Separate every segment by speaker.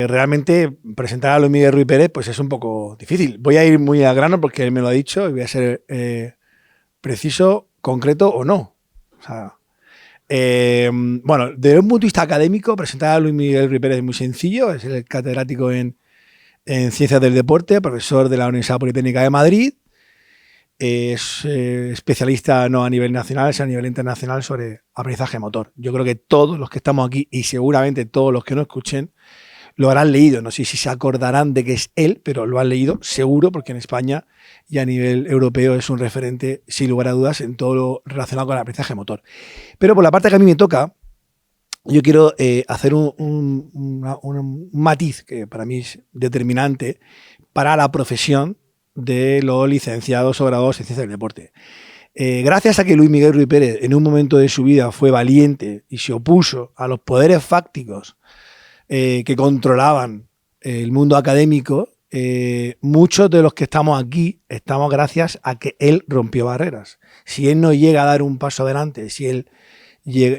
Speaker 1: Realmente presentar a Luis Miguel Ruiz Pérez pues es un poco difícil. Voy a ir muy al grano porque él me lo ha dicho y voy a ser preciso, concreto o no. O sea, bueno, desde un punto de vista académico, presentar a Luis Miguel Ruiz Pérez es muy sencillo. Es el catedrático en Ciencias del Deporte, profesor de la Universidad Politécnica de Madrid. Es especialista no a nivel nacional, sino a nivel internacional sobre aprendizaje motor. Yo creo que todos los que estamos aquí y seguramente todos los que no escuchen lo habrán leído. No sé si se acordarán de que es él, pero lo han leído seguro porque en España y a nivel europeo es un referente, sin lugar a dudas, en todo lo relacionado con el aprendizaje motor. Pero por la parte que a mí me toca, yo quiero hacer un matiz que para mí es determinante para la profesión de los licenciados o graduados en ciencias del deporte. Gracias a que Luis Miguel Ruiz Pérez en un momento de su vida fue valiente y se opuso a los poderes fácticos que controlaban el mundo académico, muchos de los que estamos aquí estamos gracias a que él rompió barreras. Si él no llega a dar un paso adelante, si él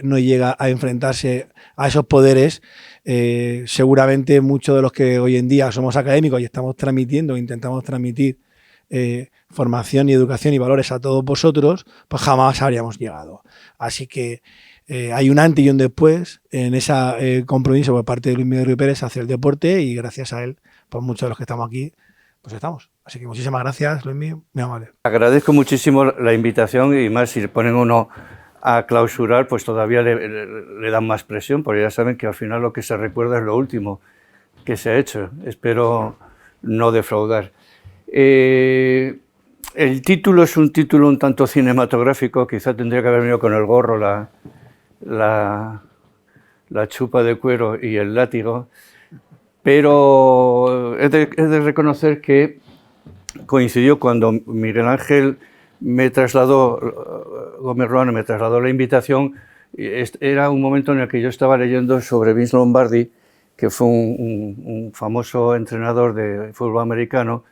Speaker 1: no llega a enfrentarse a esos poderes, seguramente muchos de los que hoy en día somos académicos y estamos transmitiendo, intentamos transmitir formación y educación y valores a todos vosotros, pues jamás habríamos llegado. Así que hay un antes y un después en ese compromiso por parte de Luis Miguel Ruiz Pérez hacia el deporte y gracias a él, pues muchos de los que estamos aquí, pues estamos. Así que muchísimas gracias, Luis Miguel, muy amable.
Speaker 2: Agradezco muchísimo la invitación y más si ponen uno a clausurar, pues todavía le dan más presión, porque ya saben que al final lo que se recuerda es lo último que se ha hecho. Espero no defraudar. El título es un título un tanto cinematográfico, quizá tendría que haber venido con el gorro, la chupa de cuero y el látigo, pero he de reconocer que coincidió cuando Miguel Ángel Gómez Ruano me trasladó la invitación. Era un momento en el que yo estaba leyendo sobre Vince Lombardi, que fue un famoso entrenador de fútbol americano,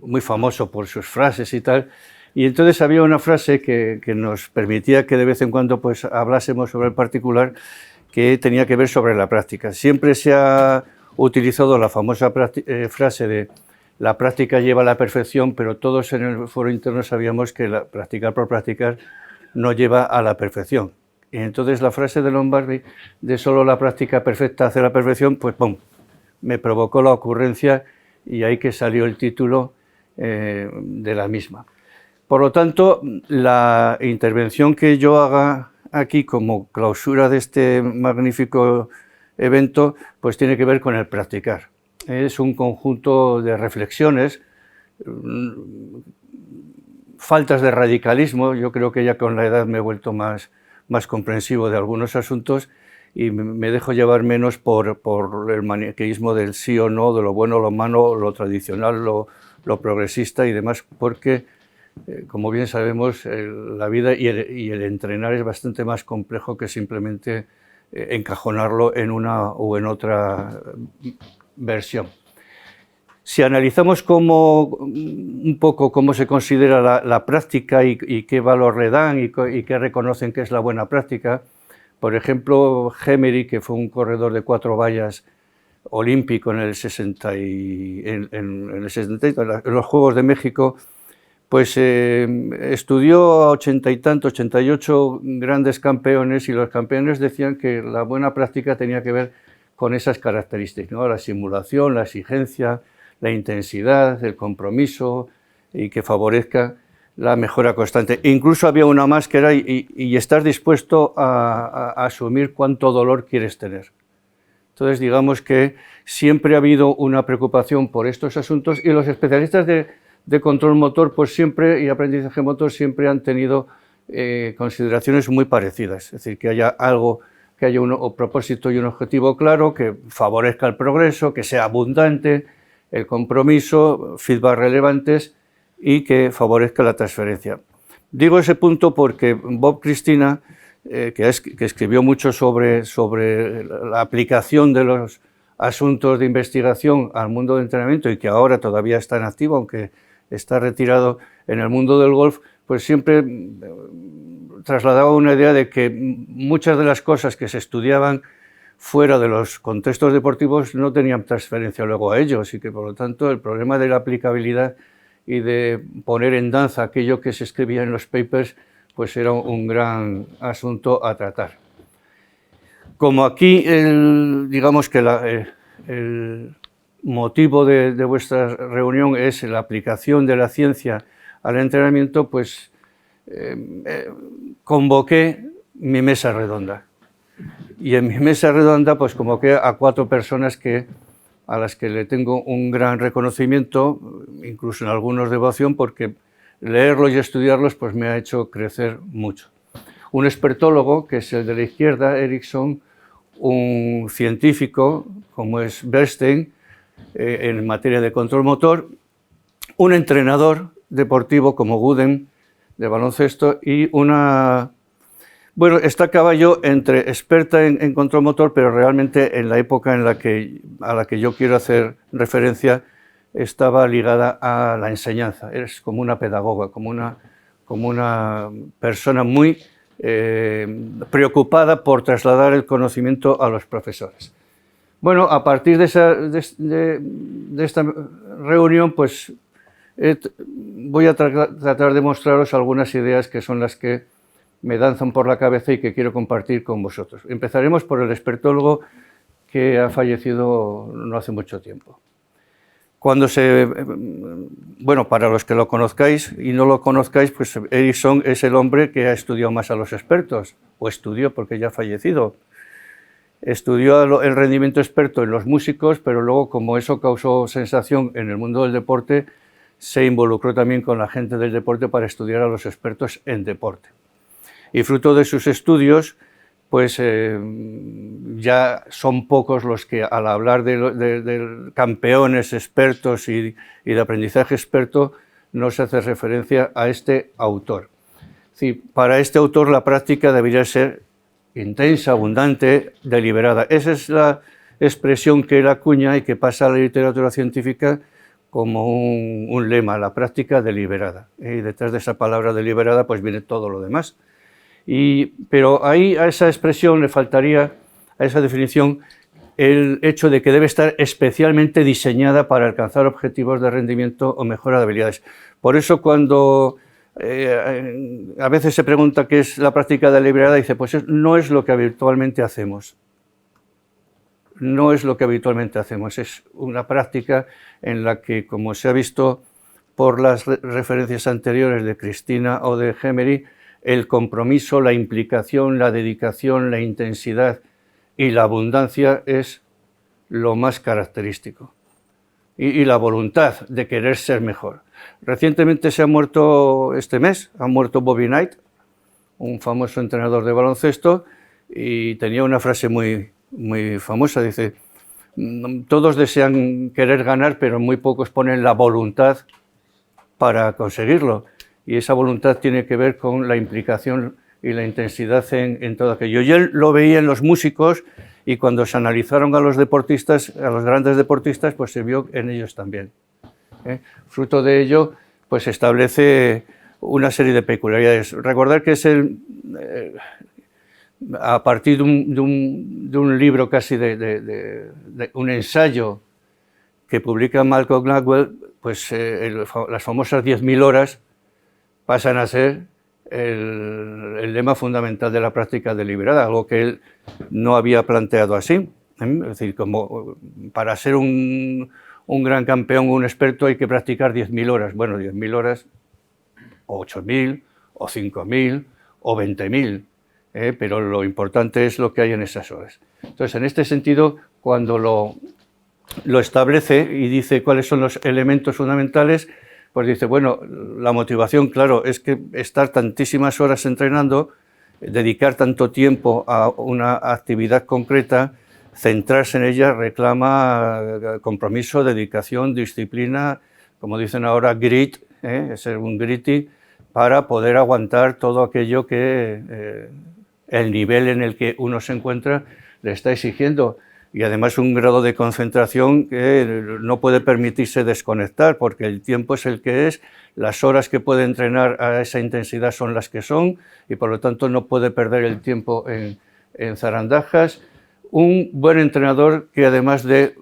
Speaker 2: muy famoso por sus frases y tal, y entonces había una frase que nos permitía que de vez en cuando pues hablásemos sobre el particular, que tenía que ver sobre la práctica. Siempre se ha utilizado la famosa frase de la práctica lleva a la perfección, pero todos en el foro interno sabíamos que practicar por practicar no lleva a la perfección. Y entonces la frase de Lombardi de solo la práctica perfecta hace la perfección, pues ¡pum!, me provocó la ocurrencia y ahí que salió el título de la misma. Por lo tanto, la intervención que yo haga aquí como clausura de este magnífico evento, pues tiene que ver con el practicar. Es un conjunto de reflexiones, faltas de radicalismo. Yo creo que ya con la edad me he vuelto más comprensivo de algunos asuntos y me dejo llevar menos por el maniqueísmo del sí o no, de lo bueno, lo malo, lo tradicional, lo progresista y demás, porque, como bien sabemos, la vida y el entrenar es bastante más complejo que simplemente encajonarlo en una o en otra versión. Si analizamos un poco cómo se considera la práctica y qué valor le dan y qué reconocen que es la buena práctica, por ejemplo, Gemery, que fue un corredor de 4 vallas olímpico en el 60 en los Juegos de México, pues estudió a 80 y tanto, 88 grandes campeones, y los campeones decían que la buena práctica tenía que ver con esas características, ¿no? La simulación, la exigencia, la intensidad, el compromiso y que favorezca la mejora constante. Incluso había una más que era y estar dispuesto a asumir cuánto dolor quieres tener. Entonces, digamos que siempre ha habido una preocupación por estos asuntos y los especialistas de control motor pues siempre, y aprendizaje motor siempre han tenido consideraciones muy parecidas. Es decir, que haya algo, que haya un propósito y un objetivo claro, que favorezca el progreso, que sea abundante, el compromiso, feedback relevantes y que favorezca la transferencia. Digo ese punto porque Bob Cristina, que escribió mucho sobre la aplicación de los asuntos de investigación al mundo del entrenamiento y que ahora todavía está en activo, aunque está retirado en el mundo del golf, pues siempre trasladaba una idea de que muchas de las cosas que se estudiaban fuera de los contextos deportivos no tenían transferencia luego a ellos y que por lo tanto el problema de la aplicabilidad y de poner en danza aquello que se escribía en los papers pues era un gran asunto a tratar. Como aquí digamos que el motivo de vuestra reunión es la aplicación de la ciencia al entrenamiento, pues convoqué mi mesa redonda. Y en mi mesa redonda pues convoqué a 4 personas a las que le tengo un gran reconocimiento, incluso en algunos devoción, porque leerlos y estudiarlos pues me ha hecho crecer mucho. Un expertólogo, que es el de la izquierda, Erickson, un científico, como es Bernstein, en materia de control motor, un entrenador deportivo como Gooden, de baloncesto, y una... Bueno, está a caballo entre experta en control motor, pero realmente en la época a la que yo quiero hacer referencia estaba ligada a la enseñanza. Es como una pedagoga, como una persona muy preocupada por trasladar el conocimiento a los profesores. Bueno, a partir de esta reunión, pues voy a tratar de mostraros algunas ideas que son las que me danzan por la cabeza y que quiero compartir con vosotros. Empezaremos por el expertólogo que ha fallecido no hace mucho tiempo. Bueno, para los que lo conozcáis y no lo conozcáis, pues Erickson es el hombre que ha estudiado más a los expertos, o estudió porque ya ha fallecido. Estudió el rendimiento experto en los músicos, pero luego, como eso causó sensación en el mundo del deporte, se involucró también con la gente del deporte para estudiar a los expertos en deporte. Y fruto de sus estudios, pues ya son pocos los que al hablar de campeones expertos y de aprendizaje experto no se hace referencia a este autor. Sí, para este autor la práctica debería ser intensa, abundante, deliberada. Esa es la expresión que él acuña y que pasa a la literatura científica como un lema, la práctica deliberada. Y detrás de esa palabra deliberada pues viene todo lo demás. Pero ahí a esa expresión le faltaría, a esa definición, el hecho de que debe estar especialmente diseñada para alcanzar objetivos de rendimiento o mejora de habilidades. Por eso cuando a veces se pregunta qué es la práctica deliberada, dice, pues no es lo que habitualmente hacemos. No es lo que habitualmente hacemos, es una práctica en la que, como se ha visto por las referencias anteriores de Cristina o de Gemery, el compromiso, la implicación, la dedicación, la intensidad y la abundancia es lo más característico. Y la voluntad de querer ser mejor. Recientemente se ha muerto, este mes, ha muerto Bobby Knight, un famoso entrenador de baloncesto, y tenía una frase muy famosa, dice, todos desean querer ganar, pero muy pocos ponen la voluntad para conseguirlo. Y esa voluntad tiene que ver con la implicación y la intensidad en todo aquello. Y él lo veía en los músicos y cuando se analizaron a los deportistas, a los grandes deportistas, pues se vio en ellos también. Fruto de ello, pues establece una serie de peculiaridades. Recordar que es a partir de un libro casi de un ensayo que publica Malcolm Gladwell, pues las famosas 10.000 horas pasan a ser el lema fundamental de la práctica deliberada, algo que él no había planteado así. Es decir, como para ser un gran campeón, un experto, hay que practicar 10.000 horas. Bueno, 10.000 horas, o 8.000, o 5.000, o 20.000, pero lo importante es lo que hay en esas horas. Entonces, en este sentido, cuando lo establece y dice cuáles son los elementos fundamentales, pues dice, bueno, la motivación, claro, es que estar tantísimas horas entrenando, dedicar tanto tiempo a una actividad concreta, centrarse en ella, reclama compromiso, dedicación, disciplina, como dicen ahora, grit, ser un gritty, para poder aguantar todo aquello que el nivel en el que uno se encuentra le está exigiendo. Y además un grado de concentración que no puede permitirse desconectar, porque el tiempo es el que es, las horas que puede entrenar a esa intensidad son las que son, y por lo tanto no puede perder el tiempo en zarandajas. un buen entrenador que además de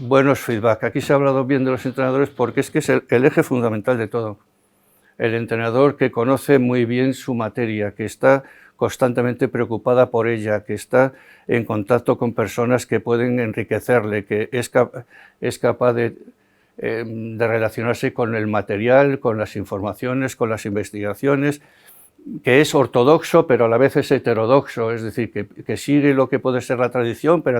Speaker 2: buenos feedback. Aquí se ha hablado bien de los entrenadores porque es que es el eje fundamental de todo. El entrenador que conoce muy bien su materia, que está constantemente preocupada por ella, que está en contacto con personas que pueden enriquecerle, que es capaz de relacionarse con el material, con las informaciones, con las investigaciones, que es ortodoxo pero a la vez es heterodoxo, es decir, que sigue lo que puede ser la tradición, pero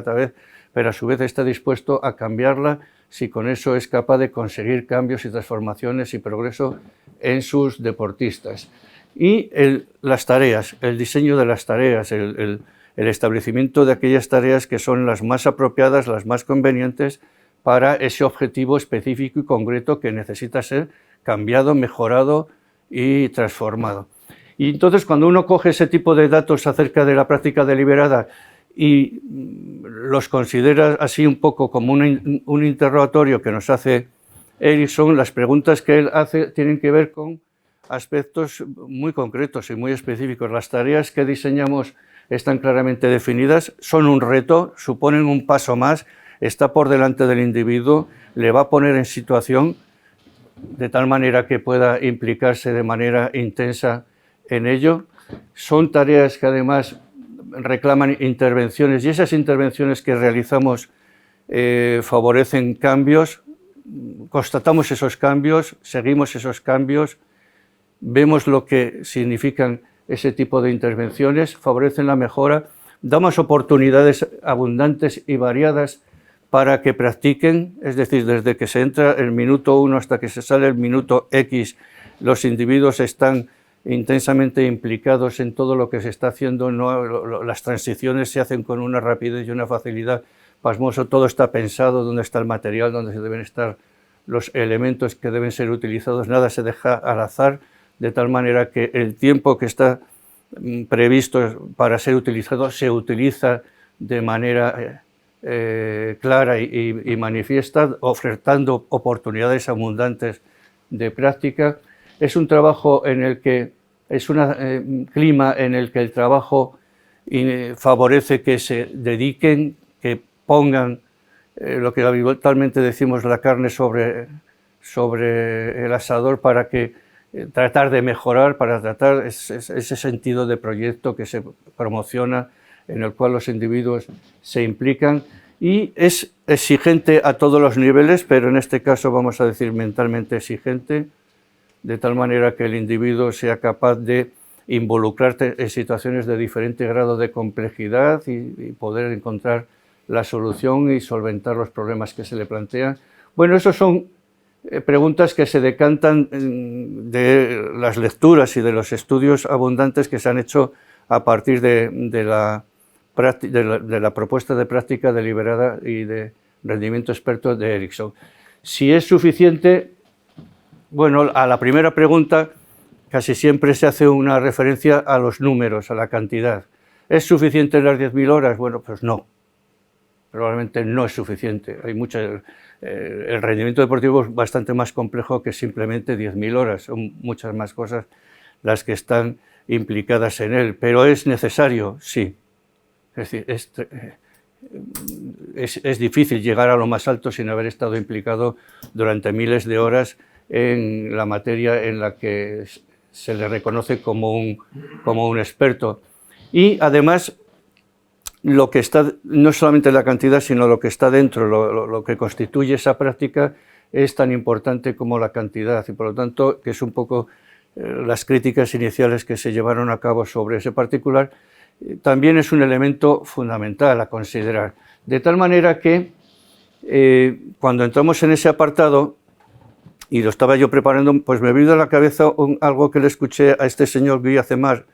Speaker 2: a su vez está dispuesto a cambiarla si con eso es capaz de conseguir cambios y transformaciones y progreso en sus deportistas. Y las tareas, el diseño de las tareas, el establecimiento de aquellas tareas que son las más apropiadas, las más convenientes para ese objetivo específico y concreto que necesita ser cambiado, mejorado y transformado. Y entonces cuando uno coge ese tipo de datos acerca de la práctica deliberada y los considera así un poco como un interrogatorio que nos hace Erickson, las preguntas que él hace tienen que ver con aspectos muy concretos y muy específicos. Las tareas que diseñamos están claramente definidas, son un reto, suponen un paso más, está por delante del individuo, le va a poner en situación de tal manera que pueda implicarse de manera intensa en ello. Son tareas que además reclaman intervenciones y esas intervenciones que realizamos favorecen cambios, constatamos esos cambios, seguimos esos cambios, vemos lo que significan ese tipo de intervenciones, favorecen la mejora, damos oportunidades abundantes y variadas para que practiquen, es decir, desde que se entra el minuto 1 hasta que se sale el minuto X, los individuos están intensamente implicados en todo lo que se está haciendo, las transiciones se hacen con una rapidez y una facilidad pasmoso, todo está pensado, dónde está el material, dónde se deben estar los elementos que deben ser utilizados, nada se deja al azar, de tal manera que el tiempo que está previsto para ser utilizado se utiliza de manera clara y manifiesta, ofertando oportunidades abundantes de práctica. Es un trabajo en el que, es un clima en el que el trabajo favorece que se dediquen, que pongan lo que habitualmente decimos la carne sobre el asador para que tratar de mejorar, para tratar ese sentido de proyecto que se promociona, en el cual los individuos se implican y es exigente a todos los niveles, pero en este caso vamos a decir mentalmente exigente, de tal manera que el individuo sea capaz de involucrarse en situaciones de diferente grado de complejidad y poder encontrar la solución y solventar los problemas que se le plantean. Bueno, esos son preguntas que se decantan de las lecturas y de los estudios abundantes que se han hecho a partir de la propuesta de práctica deliberada y de rendimiento experto de Erickson. Si es suficiente, bueno, a la primera pregunta casi siempre se hace una referencia a los números, a la cantidad. ¿Es suficiente las 10.000 horas? Bueno, pues no. Probablemente no es suficiente. Hay el rendimiento deportivo es bastante más complejo que simplemente 10.000 horas. Son muchas más cosas las que están implicadas en él. Pero ¿es necesario? Sí. Es decir, es difícil llegar a lo más alto sin haber estado implicado durante miles de horas en la materia en la que se le reconoce como un experto. Y además, lo que está, no solamente la cantidad, sino lo que está dentro, lo que constituye esa práctica, es tan importante como la cantidad. Y por lo tanto, que es un poco las críticas iniciales que se llevaron a cabo sobre ese particular, también es un elemento fundamental a considerar. De tal manera que cuando entramos en ese apartado, y lo estaba yo preparando, pues me vino a la cabeza algo que le escuché a este señor Guy Azemar,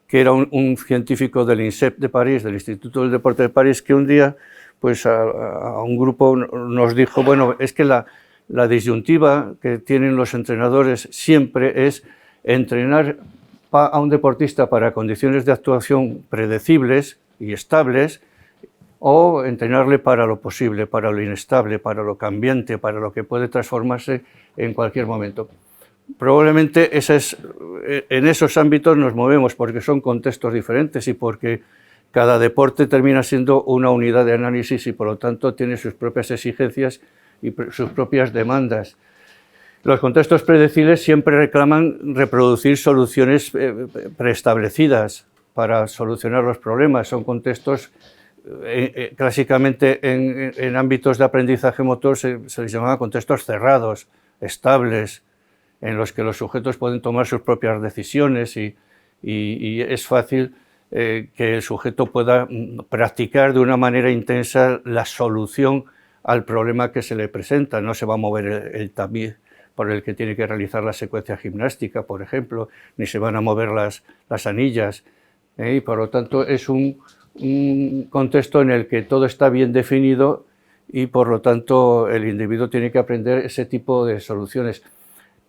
Speaker 2: que era un científico del INSEP de París, del Instituto del Deporte de París, que un día pues a un grupo nos dijo, bueno, es que la disyuntiva que tienen los entrenadores siempre es entrenar a un deportista para condiciones de actuación predecibles y estables, o entrenarle para lo posible, para lo inestable, para lo cambiante, para lo que puede transformarse en cualquier momento. Probablemente en esos ámbitos nos movemos porque son contextos diferentes y porque Cada deporte termina siendo una unidad de análisis y por lo tanto tiene sus propias exigencias y sus propias demandas. Los contextos predecibles siempre reclaman reproducir soluciones preestablecidas para solucionar los problemas. Son contextos, clásicamente en ámbitos de aprendizaje motor se les llamaba contextos cerrados, estables, en los que los sujetos pueden tomar sus propias decisiones y es fácil que el sujeto pueda practicar de una manera intensa la solución al problema que se le presenta. No se va a mover el tapiz por el que tiene que realizar la secuencia gimnástica, por ejemplo, ni se van a mover las anillas, y por lo tanto es un contexto en el que todo está bien definido y por lo tanto el individuo tiene que aprender ese tipo de soluciones.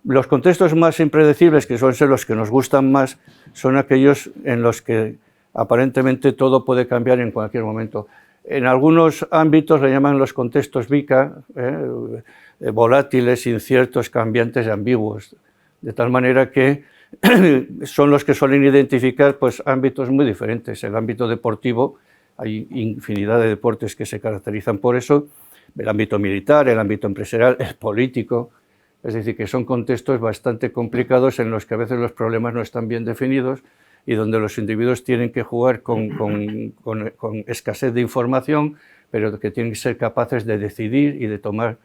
Speaker 2: Los contextos más impredecibles, que suelen ser los que nos gustan más, son aquellos en los que aparentemente todo puede cambiar en cualquier momento. En algunos ámbitos le llaman los contextos VICA, volátiles, inciertos, cambiantes y ambiguos, de tal manera que son los que suelen identificar pues, ámbitos muy diferentes. El ámbito deportivo, hay infinidad de deportes que se caracterizan por eso, el ámbito militar, el ámbito empresarial, el político, es decir, que son contextos bastante complicados en los que a veces los problemas no están bien definidos y donde los individuos tienen que jugar con escasez de información, pero que tienen que ser capaces de decidir y de tomar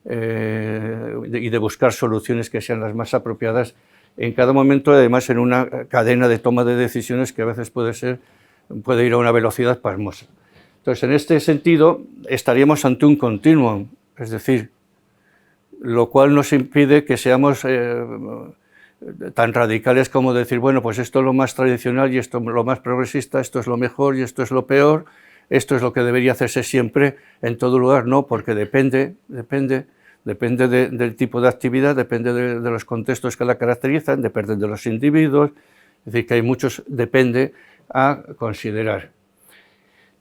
Speaker 2: y de buscar soluciones que sean las más apropiadas en cada momento, además en una cadena de toma de decisiones que a veces puede ir a una velocidad pasmosa. Entonces, en este sentido, estaríamos ante un continuum, es decir, lo cual nos impide que seamos tan radicales como decir, bueno, pues esto es lo más tradicional y esto es lo más progresista, esto es lo mejor y esto es lo peor, esto es lo que debería hacerse siempre en todo lugar. No, porque depende del tipo de actividad, depende de los contextos que la caracterizan, depende de los individuos, es decir, que hay muchos depende a considerar.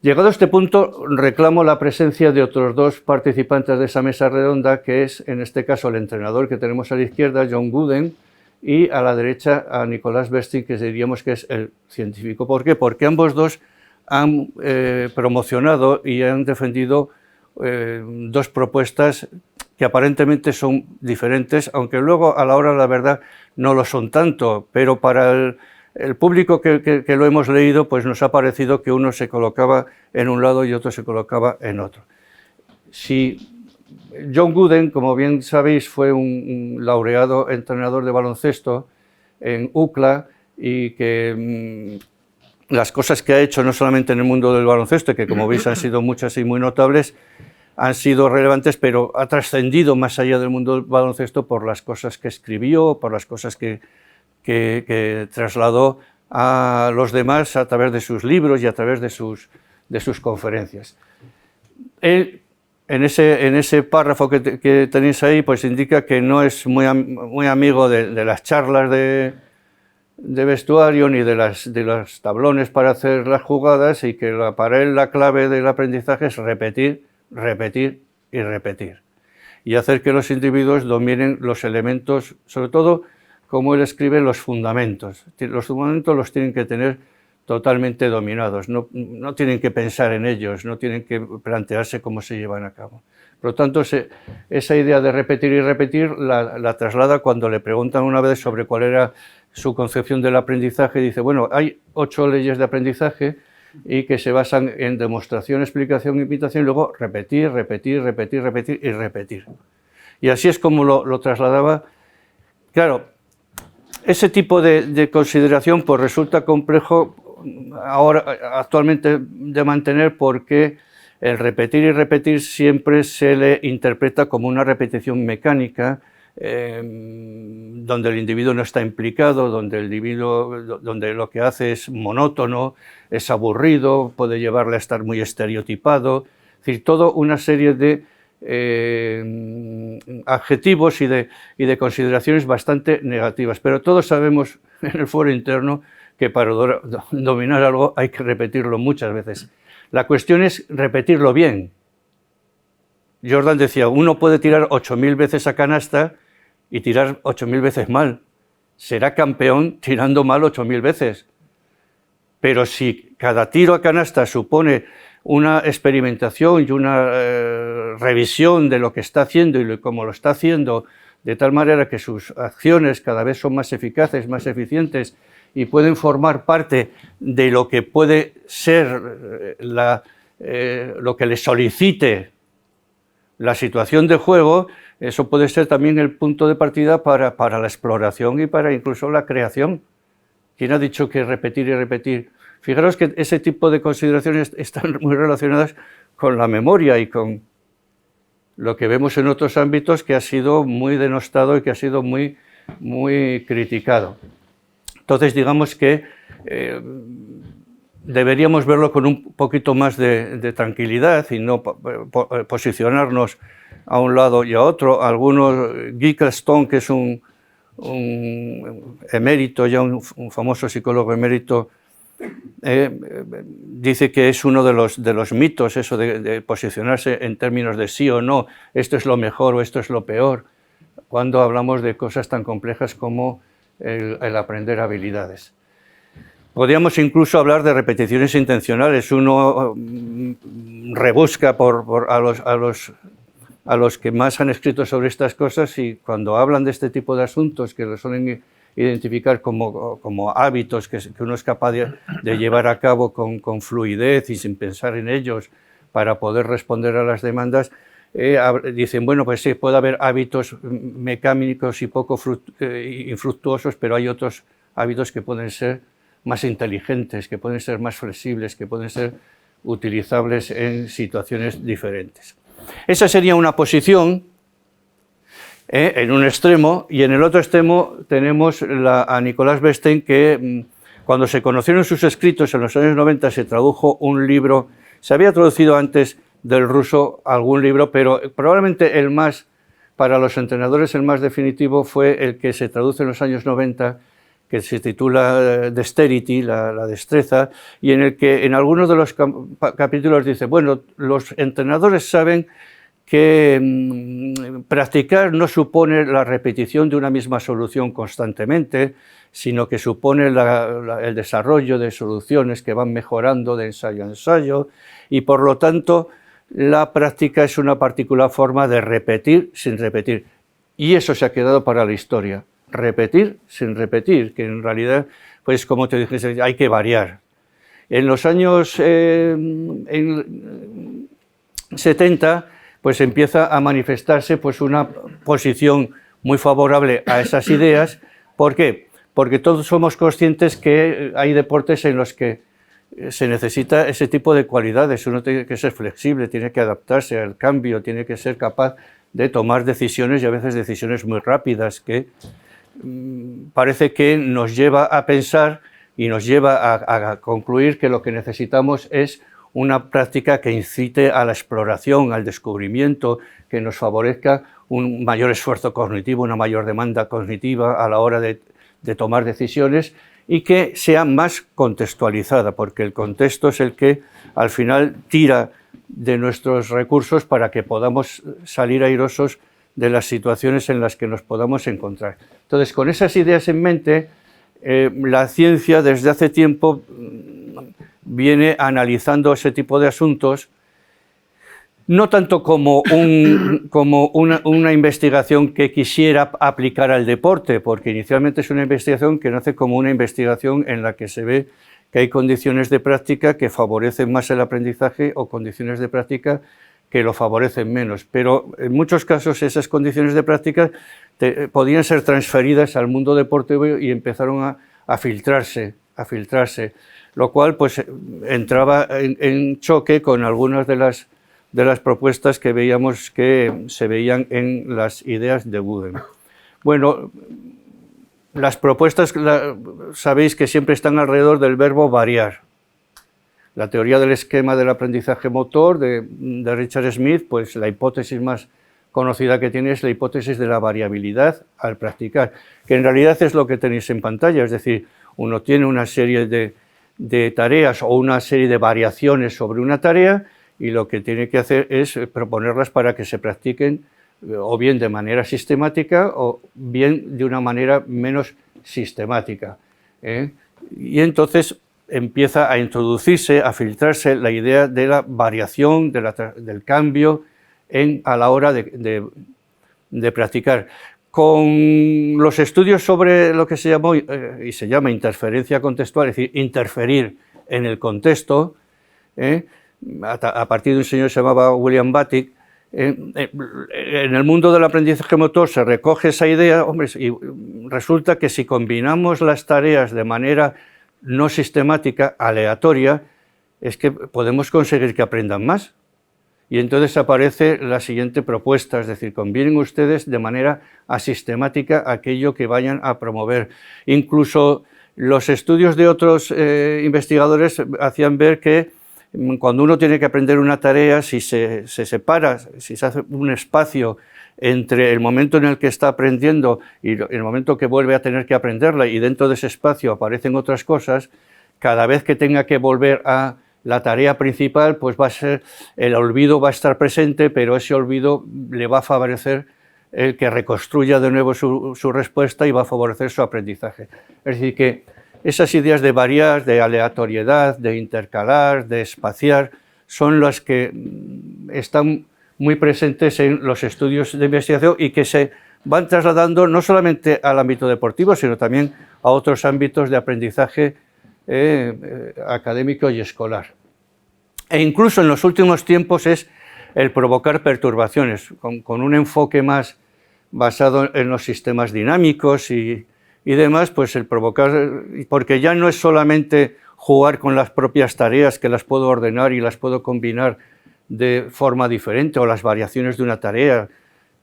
Speaker 2: Llegado a este punto, reclamo la presencia de otros dos participantes de esa mesa redonda, que es, en este caso, el entrenador que tenemos a la izquierda, John Wooden, y a la derecha a Nicolas Bernstein, que diríamos que es el científico. ¿Por qué? Porque ambos dos han promocionado y han defendido dos propuestas que aparentemente son diferentes, aunque luego a la hora de la verdad no lo son tanto, pero para el público que lo hemos leído, pues nos ha parecido que uno se colocaba en un lado y otro se colocaba en otro. Si John Wooden, como bien sabéis, fue un laureado entrenador de baloncesto en UCLA y que las cosas que ha hecho no solamente en el mundo del baloncesto, que como veis han sido muchas y muy notables, han sido relevantes, pero ha trascendido más allá del mundo del baloncesto por las cosas que escribió, por las cosas que trasladó a los demás a través de sus libros y a través de sus conferencias. Él, en ese párrafo que tenéis ahí, pues indica que no es muy amigo de las charlas de vestuario ni de los tablones para hacer las jugadas, y que para él la clave del aprendizaje es repetir, repetir y repetir, y hacer que los individuos dominen los elementos, sobre todo, como él escribe, los fundamentos. Los fundamentos los tienen que tener totalmente dominados, no tienen que pensar en ellos, no tienen que plantearse cómo se llevan a cabo. Por lo tanto, esa idea de repetir y repetir la traslada cuando le preguntan una vez sobre cuál era su concepción del aprendizaje. Dice, bueno, hay 8 leyes de aprendizaje y que se basan en demostración, explicación, imitación, y luego repetir, repetir, repetir, repetir y repetir. Y así es como lo trasladaba. Claro, ese tipo de consideración pues resulta complejo actualmente de mantener, porque el repetir y repetir siempre se le interpreta como una repetición mecánica, donde el individuo no está implicado, donde lo que hace es monótono, es aburrido, puede llevarle a estar muy estereotipado, es decir, toda una serie de adjetivos y de consideraciones bastante negativas. Pero todos sabemos en el foro interno que para dominar algo hay que repetirlo muchas veces. La cuestión es repetirlo bien. Jordan decía, uno puede tirar 8.000 veces a canasta y tirar 8.000 veces mal. Será campeón tirando mal 8.000 veces. pero si cada tiro a canasta supone una experimentación y una revisión de lo que está haciendo y cómo lo está haciendo, de tal manera que sus acciones cada vez son más eficaces, más eficientes y pueden formar parte de lo que puede ser lo que le solicite la situación de juego, eso puede ser también el punto de partida para la exploración y para incluso la creación. ¿Quién ha dicho que repetir y repetir? Fijaros que ese tipo de consideraciones están muy relacionadas con la memoria y con lo que vemos en otros ámbitos, que ha sido muy denostado y que ha sido muy, muy criticado. Entonces, digamos que deberíamos verlo con un poquito más de tranquilidad y no posicionarnos a un lado y a otro. Algunos, Gickelstone, que es un emérito, ya un famoso psicólogo emérito, dice que es uno de los mitos, eso de posicionarse en términos de sí o no, esto es lo mejor o esto es lo peor, cuando hablamos de cosas tan complejas como el aprender habilidades. Podríamos incluso hablar de repeticiones intencionales. Uno rebusca a los que más han escrito sobre estas cosas, y cuando hablan de este tipo de asuntos, que lo suelen identificar como hábitos que uno es capaz de llevar a cabo con fluidez y sin pensar en ellos para poder responder a las demandas, dicen, bueno, pues sí, puede haber hábitos mecánicos y poco infructuosos, pero hay otros hábitos que pueden ser más inteligentes, que pueden ser más flexibles, que pueden ser utilizables en situaciones diferentes. Esa sería una posición en un extremo, y en el otro extremo tenemos a Nicolas Bernstein, que cuando se conocieron sus escritos en los años 90 se tradujo un libro. Se había traducido antes del ruso algún libro, pero probablemente el más, para los entrenadores, el más definitivo fue el que se traduce en los años 90, que se titula Dexterity, la destreza, y en el que en algunos de los capítulos dice, bueno, los entrenadores saben que practicar no supone la repetición de una misma solución constantemente, sino que supone el desarrollo de soluciones que van mejorando de ensayo a ensayo, y por lo tanto la práctica es una particular forma de repetir sin repetir. Y eso se ha quedado para la historia. Repetir sin repetir, que en realidad, pues como te dije, hay que variar. En los años 70, pues empieza a manifestarse pues una posición muy favorable a esas ideas. ¿Por qué? Porque todos somos conscientes que hay deportes en los que se necesita ese tipo de cualidades. Uno tiene que ser flexible, tiene que adaptarse al cambio, tiene que ser capaz de tomar decisiones, y a veces decisiones muy rápidas, que parece que nos lleva a pensar y nos lleva a concluir que lo que necesitamos es una práctica que incite a la exploración, al descubrimiento, que nos favorezca un mayor esfuerzo cognitivo, una mayor demanda cognitiva a la hora de tomar decisiones, y que sea más contextualizada, porque el contexto es el que al final tira de nuestros recursos para que podamos salir airosos de las situaciones en las que nos podamos encontrar. Entonces, con esas ideas en mente, la ciencia desde hace tiempo viene analizando ese tipo de asuntos, no tanto como una investigación que quisiera aplicar al deporte, porque inicialmente es una investigación que nace como una investigación en la que se ve que hay condiciones de práctica que favorecen más el aprendizaje o condiciones de práctica que lo favorecen menos, pero en muchos casos esas condiciones de práctica podían ser transferidas al mundo deportivo y empezaron a filtrarse, lo cual pues entraba en choque con algunas de las propuestas que veíamos que se veían en las ideas de Wooden. Bueno, las propuestas sabéis que siempre están alrededor del verbo variar. La teoría del esquema del aprendizaje motor de Richard Smith, pues la hipótesis más conocida que tiene es la hipótesis de la variabilidad al practicar, que en realidad es lo que tenéis en pantalla, es decir, uno tiene una serie de tareas o una serie de variaciones sobre una tarea, y lo que tiene que hacer es proponerlas para que se practiquen o bien de manera sistemática o bien de una manera menos sistemática. Y entonces empieza a introducirse, a filtrarse la idea de la variación, del cambio a la hora de practicar. Con los estudios sobre lo que se llamó y se llama interferencia contextual, es decir, interferir en el contexto, a partir de un señor que se llamaba William Batik, en el mundo del aprendizaje motor se recoge esa idea, hombre, y resulta que si combinamos las tareas de manera no sistemática, aleatoria, es que podemos conseguir que aprendan más. Y entonces aparece la siguiente propuesta, es decir, combinen ustedes de manera asistemática aquello que vayan a promover. Incluso los estudios de otros investigadores hacían ver que cuando uno tiene que aprender una tarea, si se separa, si se hace un espacio entre el momento en el que está aprendiendo y el momento que vuelve a tener que aprenderla, y dentro de ese espacio aparecen otras cosas, cada vez que tenga que volver a la tarea principal, pues el olvido va a estar presente, pero ese olvido le va a favorecer el que reconstruya de nuevo su respuesta y va a favorecer su aprendizaje. Es decir, que esas ideas de variar, de aleatoriedad, de intercalar, de espaciar, son las que están muy presentes en los estudios de investigación y que se van trasladando no solamente al ámbito deportivo, sino también a otros ámbitos de aprendizaje académico y escolar. E incluso en los últimos tiempos es el provocar perturbaciones, con un enfoque más basado en los sistemas dinámicos y demás, pues el provocar, porque ya no es solamente jugar con las propias tareas, que las puedo ordenar y las puedo combinar de forma diferente, o las variaciones de una tarea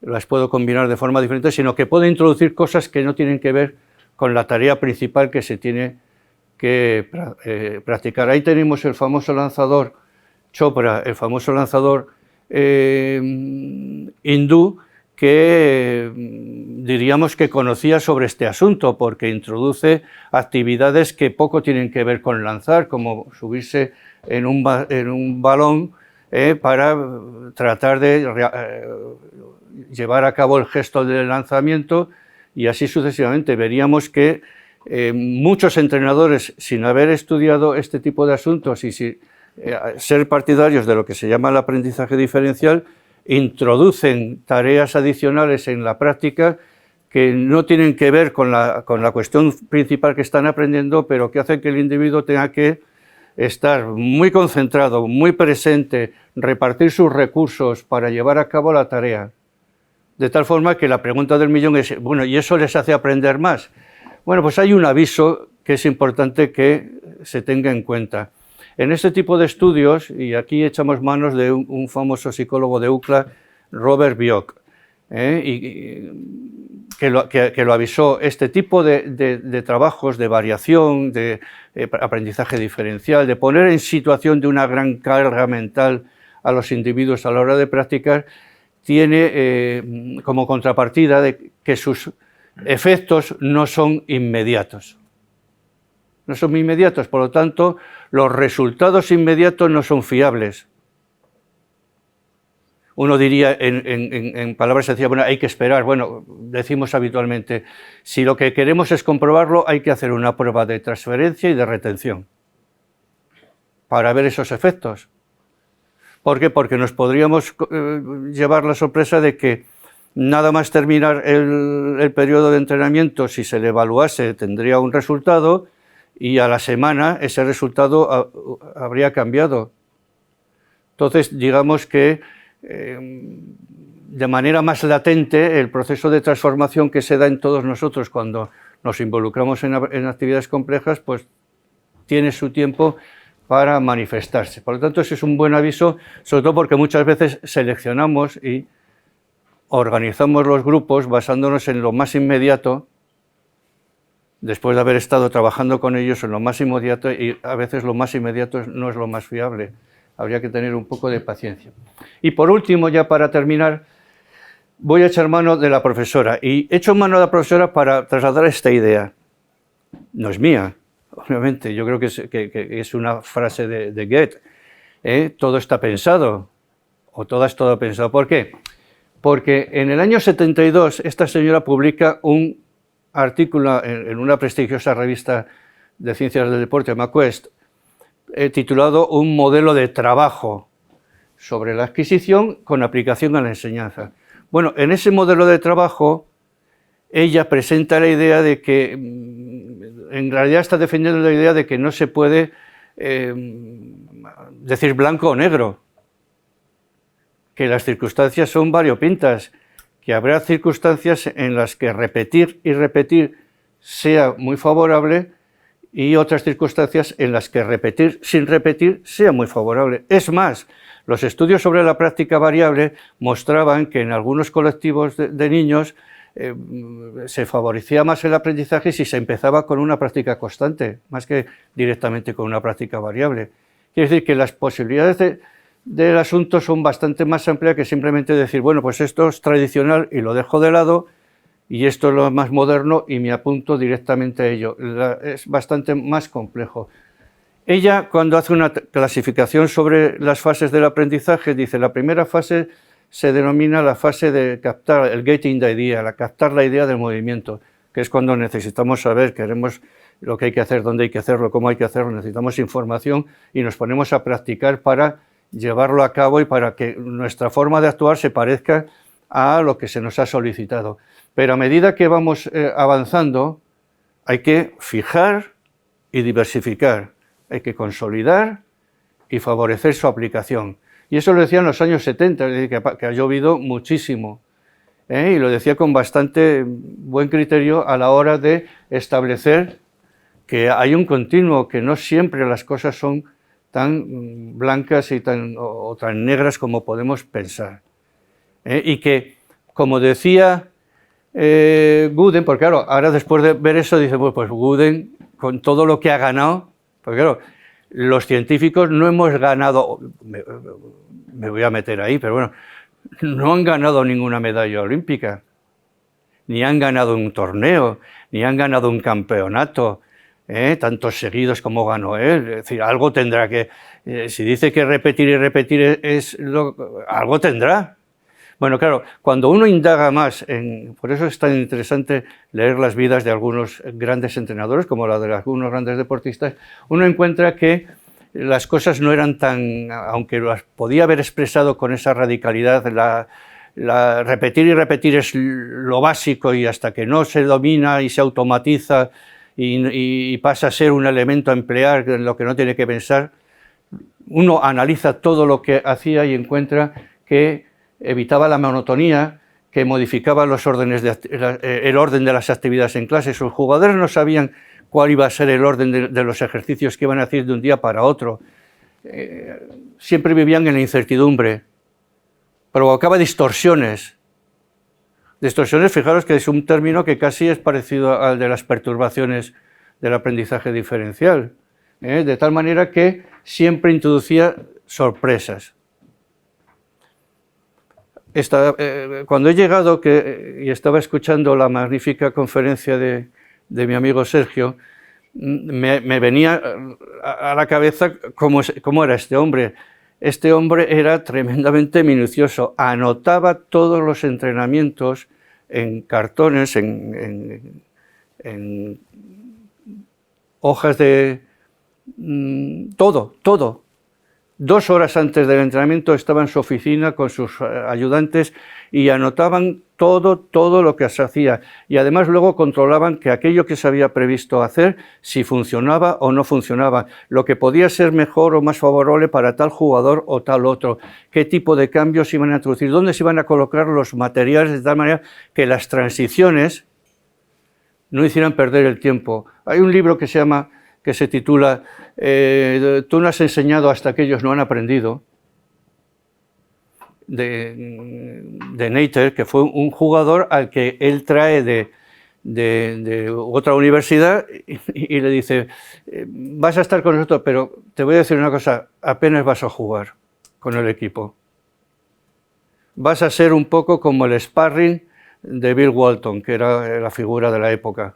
Speaker 2: las puedo combinar de forma diferente, sino que puedo introducir cosas que no tienen que ver con la tarea principal que se tiene que practicar. Ahí tenemos el famoso lanzador Chopra, el famoso lanzador hindú, que diríamos que conocía sobre este asunto, porque introduce actividades que poco tienen que ver con lanzar, como subirse en un balón para tratar de llevar a cabo el gesto del lanzamiento, y así sucesivamente. Veríamos que muchos entrenadores, sin haber estudiado este tipo de asuntos y sin ser partidarios de lo que se llama el aprendizaje diferencial, introducen tareas adicionales en la práctica que no tienen que ver con la cuestión principal que están aprendiendo, pero que hacen que el individuo tenga que estar muy concentrado, muy presente, repartir sus recursos para llevar a cabo la tarea. De tal forma que la pregunta del millón es, bueno, ¿y eso les hace aprender más? Bueno, pues hay un aviso que es importante que se tenga en cuenta. En este tipo de estudios, y aquí echamos manos de un famoso psicólogo de UCLA, Robert Biok, que lo avisó, este tipo de trabajos de variación, de aprendizaje diferencial, de poner en situación de una gran carga mental a los individuos a la hora de practicar, tiene como contrapartida de que sus efectos no son inmediatos. No son inmediatos, por lo tanto, los resultados inmediatos no son fiables. Uno diría, en palabras sencillas, bueno, hay que esperar. Bueno, decimos habitualmente, si lo que queremos es comprobarlo, hay que hacer una prueba de transferencia y de retención para ver esos efectos. ¿Por qué? Porque nos podríamos llevar la sorpresa de que nada más terminar el periodo de entrenamiento, si se le evaluase, tendría un resultado, y a la semana ese resultado habría cambiado. Entonces, digamos que de manera más latente el proceso de transformación que se da en todos nosotros cuando nos involucramos en actividades complejas, pues tiene su tiempo para manifestarse. Por lo tanto, ese es un buen aviso, sobre todo porque muchas veces seleccionamos y organizamos los grupos basándonos en lo más inmediato, después de haber estado trabajando con ellos en lo más inmediato, y a veces lo más inmediato no es lo más fiable. Habría que tener un poco de paciencia. Y por último, ya para terminar, voy a echar mano de la profesora. Y echo mano de la profesora para trasladar esta idea. No es mía, obviamente, yo creo que es una frase de Goethe. Todo está pensado, o todo es todo pensado. ¿Por qué? Porque en el año 72 esta señora publica un artículo en una prestigiosa revista de Ciencias del Deporte, McQuest, titulado Un modelo de trabajo sobre la adquisición con aplicación a la enseñanza. Bueno, en ese modelo de trabajo, ella presenta la idea de que, en realidad está defendiendo la idea de que no se puede decir blanco o negro, que las circunstancias son variopintas, que habrá circunstancias en las que repetir y repetir sea muy favorable y otras circunstancias en las que repetir sin repetir sea muy favorable. Es más, los estudios sobre la práctica variable mostraban que en algunos colectivos de niños se favorecía más el aprendizaje si se empezaba con una práctica constante, más que directamente con una práctica variable. Quiere decir que las posibilidades del asunto son bastante más amplias que simplemente decir, bueno, pues esto es tradicional y lo dejo de lado, y esto es lo más moderno y me apunto directamente a ello. Es bastante más complejo. Ella, cuando hace una clasificación sobre las fases del aprendizaje, dice, la primera fase se denomina la fase de captar, el getting the idea, captar la idea del movimiento, que es cuando necesitamos saber, queremos lo que hay que hacer, dónde hay que hacerlo, cómo hay que hacerlo, necesitamos información y nos ponemos a practicar para llevarlo a cabo y para que nuestra forma de actuar se parezca a lo que se nos ha solicitado. Pero a medida que vamos avanzando, hay que fijar y diversificar, hay que consolidar y favorecer su aplicación. Y eso lo decía en los años 70, es decir, que ha llovido muchísimo, y lo decía con bastante buen criterio a la hora de establecer que hay un continuo, que no siempre las cosas son tan blancas y o tan negras como podemos pensar. Y que, como decía Gooden, porque claro, ahora después de ver eso dice, pues Gooden, con todo lo que ha ganado, porque claro, los científicos no hemos ganado, me voy a meter ahí, pero bueno, no han ganado ninguna medalla olímpica, ni han ganado un torneo, ni han ganado un campeonato, tantos seguidos como ganó él. Es decir, algo tendrá que, si dice que repetir y repetir algo tendrá. Bueno, claro, cuando uno indaga más, por eso es tan interesante leer las vidas de algunos grandes entrenadores, como la de algunos grandes deportistas, uno encuentra que las cosas no eran tan, aunque las podía haber expresado con esa radicalidad, repetir y repetir es lo básico y hasta que no se domina y se automatiza y pasa a ser un elemento a emplear en lo que no tiene que pensar, uno analiza todo lo que hacía y encuentra que evitaba la monotonía, que modificaba los órdenes el orden de las actividades en clase. Los jugadores no sabían cuál iba a ser el orden de los ejercicios que iban a hacer de un día para otro. Siempre vivían en la incertidumbre. Provocaba distorsiones. Distorsiones, fijaros que es un término que casi es parecido al de las perturbaciones del aprendizaje diferencial, de tal manera que siempre introducía sorpresas. Cuando he llegado y estaba escuchando la magnífica conferencia de mi amigo Sergio, me venía a la cabeza cómo era este hombre. Este hombre era tremendamente minucioso, anotaba todos los entrenamientos en cartones, en hojas de... todo. 2 horas antes del entrenamiento estaba en su oficina con sus ayudantes y anotaban todo lo que se hacía. Y además luego controlaban que aquello que se había previsto hacer, si funcionaba o no funcionaba, lo que podía ser mejor o más favorable para tal jugador o tal otro, qué tipo de cambios iban a introducir, dónde se iban a colocar los materiales de tal manera que las transiciones no hicieran perder el tiempo. Hay un libro que se titula Tú no has enseñado hasta que ellos no han aprendido, de Neiter, que fue un jugador al que él trae de otra universidad y le dice, vas a estar con nosotros, pero te voy a decir una cosa, apenas vas a jugar con el equipo. Vas a ser un poco como el sparring de Bill Walton, que era la figura de la época.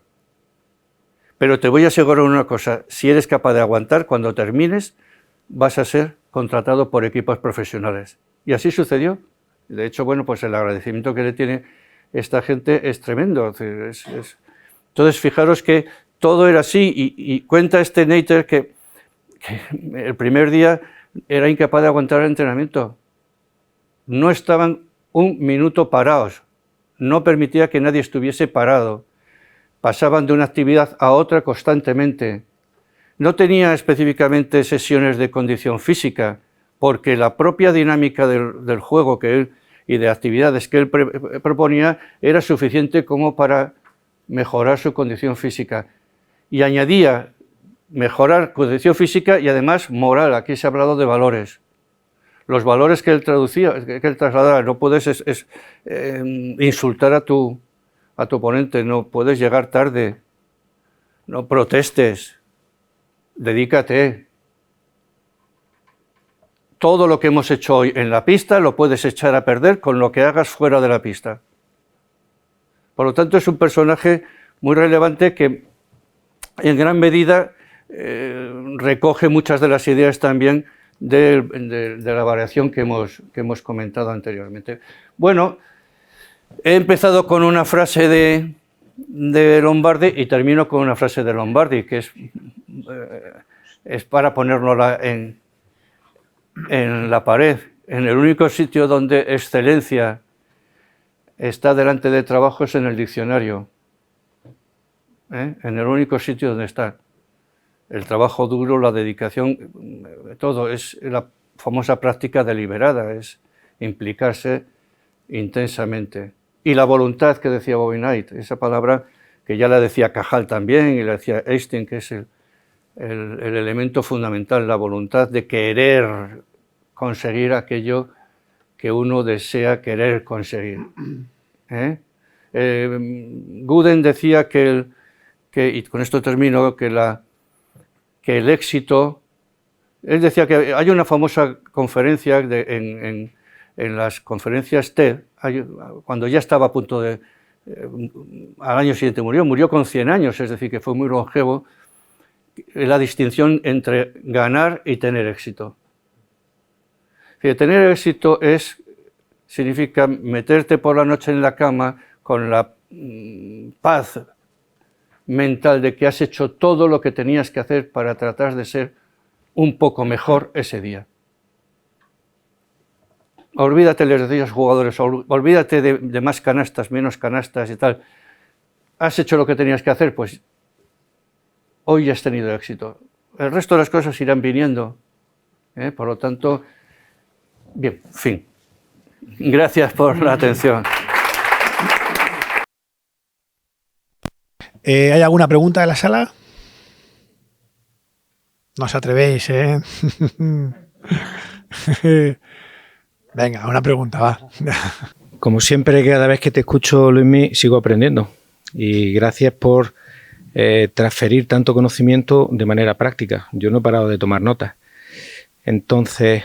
Speaker 2: Pero te voy a asegurar una cosa, si eres capaz de aguantar, cuando termines, vas a ser contratado por equipos profesionales. Y así sucedió. De hecho, bueno, pues el agradecimiento que le tiene esta gente es tremendo. Entonces, fijaros que todo era así, y cuenta este Neiter que el primer día era incapaz de aguantar el entrenamiento. No estaban un minuto parados, no permitía que nadie estuviese parado. Pasaban de una actividad a otra constantemente. No tenía específicamente sesiones de condición física, porque la propia dinámica del juego que él, y de actividades que él proponía era suficiente como para mejorar su condición física. Y añadía mejorar condición física y además moral. Aquí se ha hablado de valores. Los valores que él traducía, que él trasladaba, no puedes insultar a tu oponente, no puedes llegar tarde, no protestes, dedícate. Todo lo que hemos hecho hoy en la pista lo puedes echar a perder con lo que hagas fuera de la pista. Por lo tanto, es un personaje muy relevante que en gran medida recoge muchas de las ideas también de la variación que hemos comentado anteriormente. Bueno, he empezado con una frase de Lombardi y termino con una frase de Lombardi, que es para ponérnosla en la pared. En el único sitio donde excelencia está delante de trabajo es en el diccionario. En el único sitio donde está. El trabajo duro, la dedicación, todo, es la famosa práctica deliberada, es implicarse intensamente. Y la voluntad que decía Bobby Knight, esa palabra que ya la decía Cajal también y la decía Einstein, que es el elemento fundamental, la voluntad de querer conseguir aquello que uno desea querer conseguir. Gooden decía y con esto termino, que el éxito, él decía que hay una famosa conferencia en las conferencias TED, cuando ya estaba a punto de, al año siguiente murió con 100 años, es decir, que fue muy longevo, la distinción entre ganar y tener éxito. Tener éxito significa meterte por la noche en la cama con la paz mental de que has hecho todo lo que tenías que hacer para tratar de ser un poco mejor ese día. Olvídate de los días jugadores, olvídate de más canastas, menos canastas y tal. ¿Has hecho lo que tenías que hacer? Pues hoy has tenido éxito. El resto de las cosas irán viniendo. Por lo tanto, bien, fin. Gracias por la atención.
Speaker 1: ¿Hay alguna pregunta de la sala? No os atrevéis, ¿eh? Venga, una pregunta, va.
Speaker 3: Como siempre, cada vez que te escucho, Luismi, sigo aprendiendo. Y gracias por transferir tanto conocimiento de manera práctica. Yo no he parado de tomar notas. Entonces,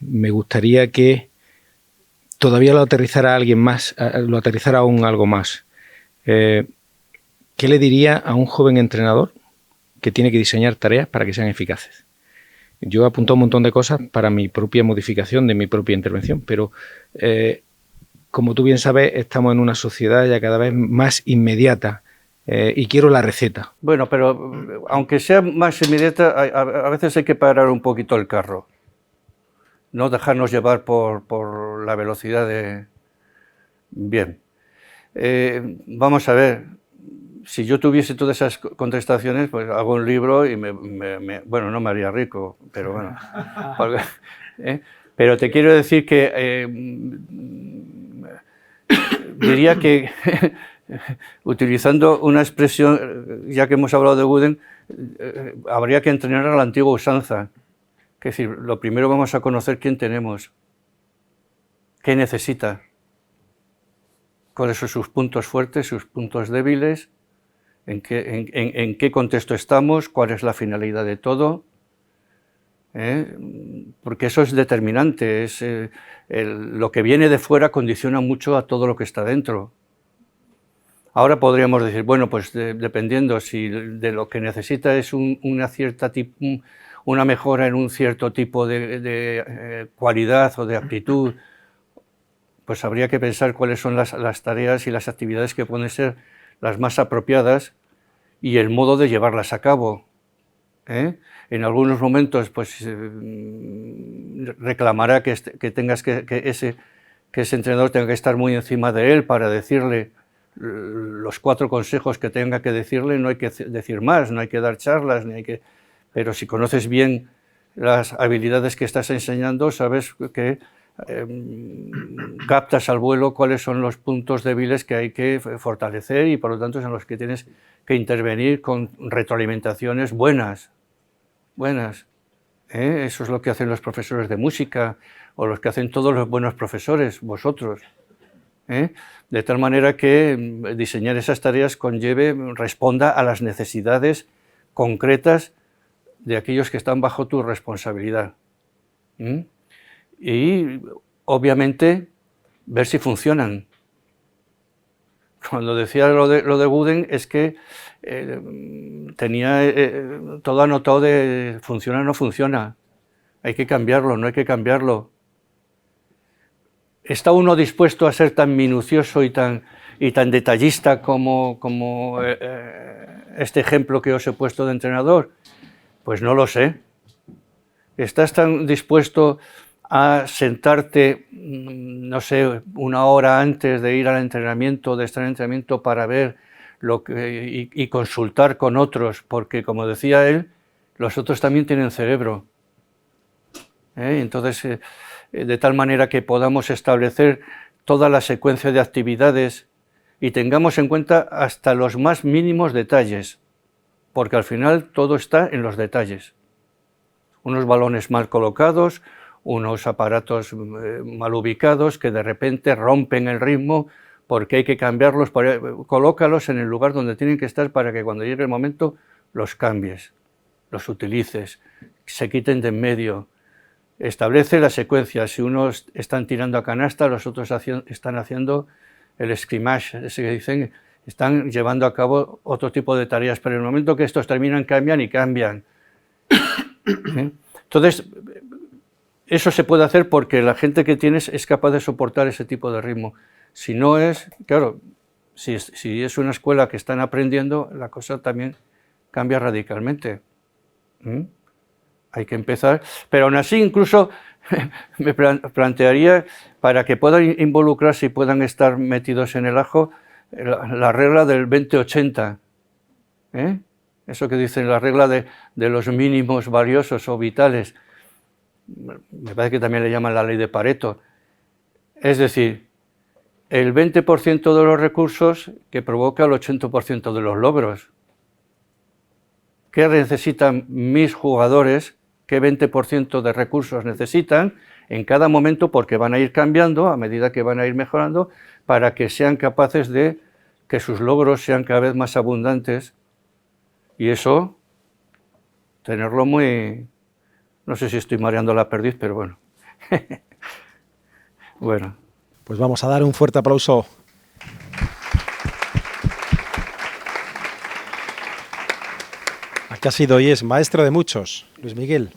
Speaker 3: me gustaría que todavía lo aterrizara alguien más, lo aterrizara aún algo más. ¿Qué le diría a un joven entrenador que tiene que diseñar tareas para que sean eficaces? Yo he apuntado un montón de cosas para mi propia modificación de mi propia intervención, pero como tú bien sabes, estamos en una sociedad ya cada vez más inmediata y quiero la receta.
Speaker 2: Bueno, pero aunque sea más inmediata, a veces hay que parar un poquito el carro, no dejarnos llevar por la velocidad de... Bien, vamos a ver. Si yo tuviese todas esas contestaciones, pues hago un libro y bueno, no me haría rico, pero bueno. Pero te quiero decir que diría que, utilizando una expresión, ya que hemos hablado de Gooden, habría que entrenar a la antigua usanza. Es decir, lo primero vamos a conocer quién tenemos, qué necesita, cuáles son sus puntos fuertes, sus puntos débiles, en qué contexto estamos, cuál es la finalidad de todo, porque eso es determinante, lo que viene de fuera condiciona mucho a todo lo que está dentro. Ahora podríamos decir, bueno, pues dependiendo si de lo que necesita es una mejora en un cierto tipo de cualidad o de aptitud, pues habría que pensar cuáles son las tareas y las actividades que pueden ser las más apropiadas y el modo de llevarlas a cabo. En algunos momentos pues reclamará que ese entrenador tenga que estar muy encima de él para decirle los 4 consejos que tenga que decirle. No hay que decir más, no hay que dar charlas, pero si conoces bien las habilidades que estás enseñando, sabes que captas al vuelo cuáles son los puntos débiles que hay que fortalecer y por lo tanto en los que tienes que intervenir con retroalimentaciones buenas. Eso es lo que hacen los profesores de música o los que hacen todos los buenos profesores, vosotros. De tal manera que diseñar esas tareas responda a las necesidades concretas de aquellos que están bajo tu responsabilidad. Y obviamente ver si funcionan. Cuando decía lo de Wooden es que tenía todo anotado de funciona o no funciona, hay que cambiarlo, no hay que cambiarlo. ¿Está uno dispuesto a ser tan minucioso y tan detallista como este ejemplo que os he puesto de entrenador? Pues no lo sé. ¿Estás tan dispuesto a sentarte, no sé, 1 hora antes de ir al entrenamiento, de estar en entrenamiento, para ver y consultar con otros? Porque, como decía él, los otros también tienen cerebro. Entonces, de tal manera que podamos establecer toda la secuencia de actividades y tengamos en cuenta hasta los más mínimos detalles, porque al final todo está en los detalles. Unos balones mal colocados, unos aparatos mal ubicados que de repente rompen el ritmo porque hay que cambiarlos, colócalos en el lugar donde tienen que estar para que cuando llegue el momento los cambies, los utilices, se quiten de en medio. Establece la secuencia. Si unos están tirando a canasta, los otros están haciendo el scrimmage, ese que dicen, están llevando a cabo otro tipo de tareas, pero en el momento que estos terminan, cambian y cambian. Entonces, eso se puede hacer porque la gente que tienes es capaz de soportar ese tipo de ritmo. Si no es, claro, si es una escuela que están aprendiendo, la cosa también cambia radicalmente. Hay que empezar, pero aún así incluso me plantearía, para que puedan involucrarse y puedan estar metidos en el ajo, la regla del 20-80. Eso que dicen, la regla de los mínimos valiosos o vitales. Me parece que también le llaman la ley de Pareto. Es decir, el 20% de los recursos que provoca el 80% de los logros. ¿Qué necesitan mis jugadores? ¿Qué 20% de recursos necesitan en cada momento? Porque van a ir cambiando a medida que van a ir mejorando para que sean capaces de que sus logros sean cada vez más abundantes. Y eso, tenerlo muy... No sé si estoy mareando la perdiz, pero bueno. Bueno.
Speaker 4: Pues vamos a dar un fuerte aplauso. Aquí ha sido y es maestro de muchos, Luis Miguel.